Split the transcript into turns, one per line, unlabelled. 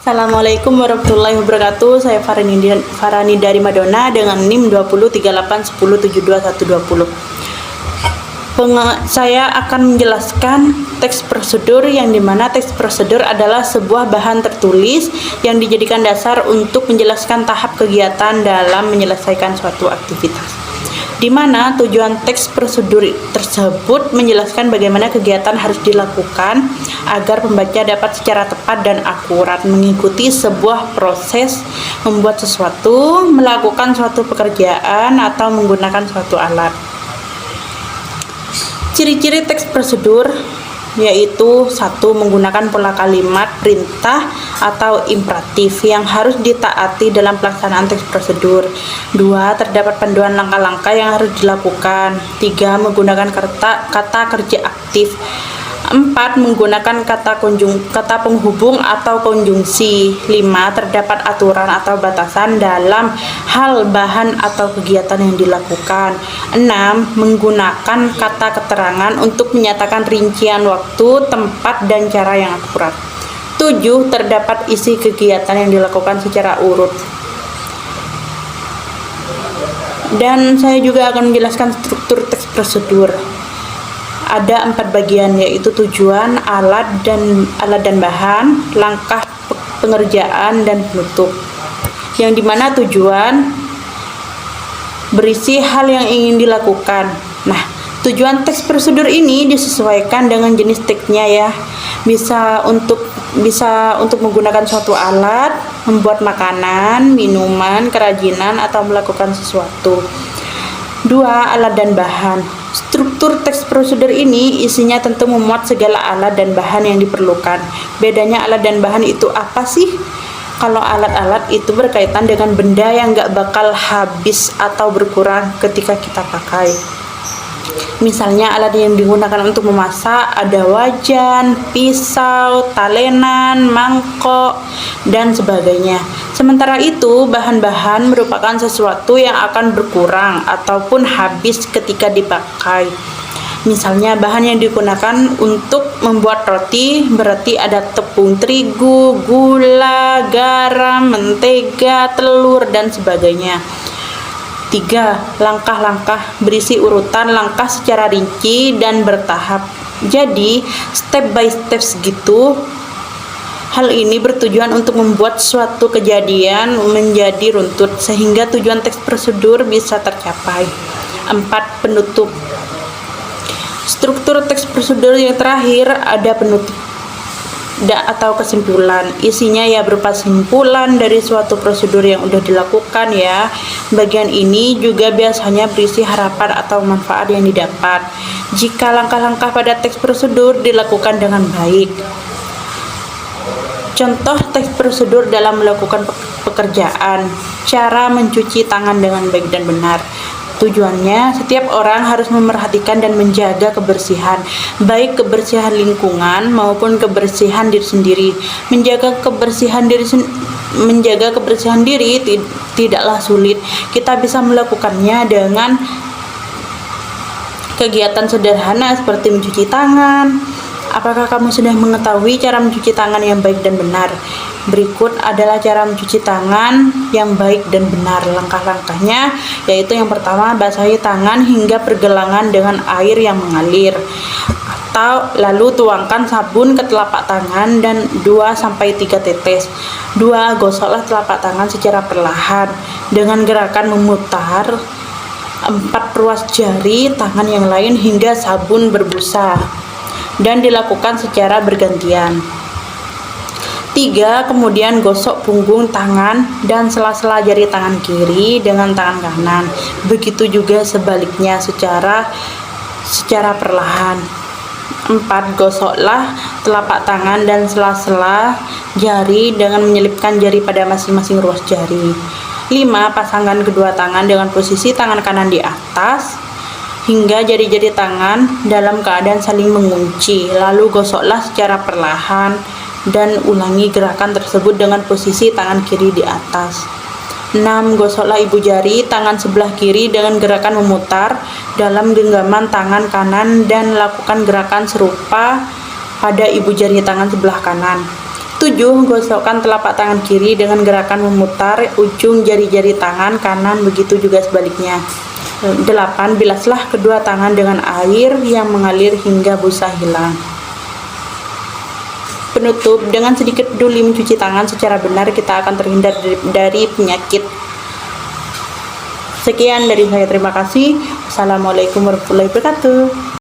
Assalamualaikum warahmatullahi wabarakatuh. Saya Farani dari Madona dengan NIM 203810722120. Saya akan menjelaskan teks prosedur, yang dimana teks prosedur adalah sebuah bahan tertulis yang dijadikan dasar untuk menjelaskan tahap kegiatan dalam menyelesaikan suatu aktivitas, di mana tujuan teks prosedur tersebut menjelaskan bagaimana kegiatan harus dilakukan agar pembaca dapat secara tepat dan akurat mengikuti sebuah proses membuat sesuatu, melakukan suatu pekerjaan, atau menggunakan suatu alat. Ciri-ciri teks prosedur yaitu: 1. Menggunakan pola kalimat, perintah, atau imperatif yang harus ditaati dalam pelaksanaan teks prosedur. 2. Terdapat panduan langkah-langkah yang harus dilakukan. 3. Menggunakan kata kerja aktif. 4. Menggunakan kata penghubung atau konjungsi. 5. Terdapat aturan atau batasan dalam hal bahan atau kegiatan yang dilakukan. 6. Menggunakan kata keterangan untuk menyatakan rincian waktu, tempat, dan cara yang akurat. 7. Terdapat isi kegiatan yang dilakukan secara urut. Dan saya juga akan menjelaskan struktur teks prosedur. Ada 4 bagian, yaitu tujuan, alat dan bahan, langkah pengerjaan, dan penutup. Yang dimana tujuan berisi hal yang ingin dilakukan. Nah, tujuan teks prosedur ini disesuaikan dengan jenis teksnya ya. Bisa untuk menggunakan suatu alat, membuat makanan, minuman, kerajinan, atau melakukan sesuatu. 2. Alat dan bahan. Struktur teks prosedur ini isinya tentu memuat segala alat dan bahan yang diperlukan. Bedanya alat dan bahan itu apa sih? Kalau alat-alat itu berkaitan dengan benda yang gak bakal habis atau berkurang ketika kita pakai. Misalnya alat yang digunakan untuk memasak ada wajan, pisau, talenan, mangkok, dan sebagainya. Sementara itu, bahan-bahan merupakan sesuatu yang akan berkurang ataupun habis ketika dipakai. Misalnya bahan yang digunakan untuk membuat roti berarti ada tepung terigu, gula, garam, mentega, telur, dan sebagainya. 3. Langkah-langkah berisi urutan langkah secara rinci dan bertahap. Jadi, step by step gitu. Hal ini bertujuan untuk membuat suatu kejadian menjadi runtut sehingga tujuan teks prosedur bisa tercapai. 4. Penutup. Struktur teks prosedur yang terakhir ada penutup atau kesimpulan. Isinya ya berupa simpulan dari suatu prosedur yang udah dilakukan ya. Bagian ini juga biasanya berisi harapan atau manfaat yang didapat jika langkah-langkah pada teks prosedur dilakukan dengan baik. Contoh teks prosedur dalam melakukan pekerjaan. Cara mencuci tangan dengan baik dan benar. Tujuannya, setiap orang harus memerhatikan dan menjaga kebersihan, baik kebersihan lingkungan maupun kebersihan diri sendiri. Menjaga kebersihan diri tidaklah sulit. Kita bisa melakukannya dengan kegiatan sederhana seperti mencuci tangan. Apakah kamu sudah mengetahui cara mencuci tangan yang baik dan benar? Berikut adalah cara mencuci tangan yang baik dan benar. Langkah-langkahnya yaitu: yang pertama, basahi tangan hingga pergelangan dengan air yang mengalir, atau lalu tuangkan sabun ke telapak tangan dan 2-3 tetes. 2. Gosoklah telapak tangan secara perlahan dengan gerakan memutar 4 ruas jari tangan yang lain hingga sabun berbusa, dan dilakukan secara bergantian. 3. Kemudian gosok punggung tangan dan sela-sela jari tangan kiri dengan tangan kanan. Begitu juga sebaliknya secara perlahan. 4. Gosoklah telapak tangan dan sela-sela jari dengan menyelipkan jari pada masing-masing ruas jari. 5. Pasangkan kedua tangan dengan posisi tangan kanan di atas hingga jari-jari tangan dalam keadaan saling mengunci. Lalu gosoklah secara perlahan dan ulangi gerakan tersebut dengan posisi tangan kiri di atas. 6. Gosoklah ibu jari tangan sebelah kiri dengan gerakan memutar dalam genggaman tangan kanan dan lakukan gerakan serupa pada ibu jari tangan sebelah kanan. 7. Gosokkan telapak tangan kiri dengan gerakan memutar ujung jari-jari tangan kanan, begitu juga sebaliknya. 8. Bilaslah kedua tangan dengan air yang mengalir hingga busa hilang. Penutup, dengan sedikit peduli mencuci tangan secara benar, kita akan terhindar dari penyakit. Sekian dari saya, terima kasih. Assalamualaikum warahmatullahi wabarakatuh.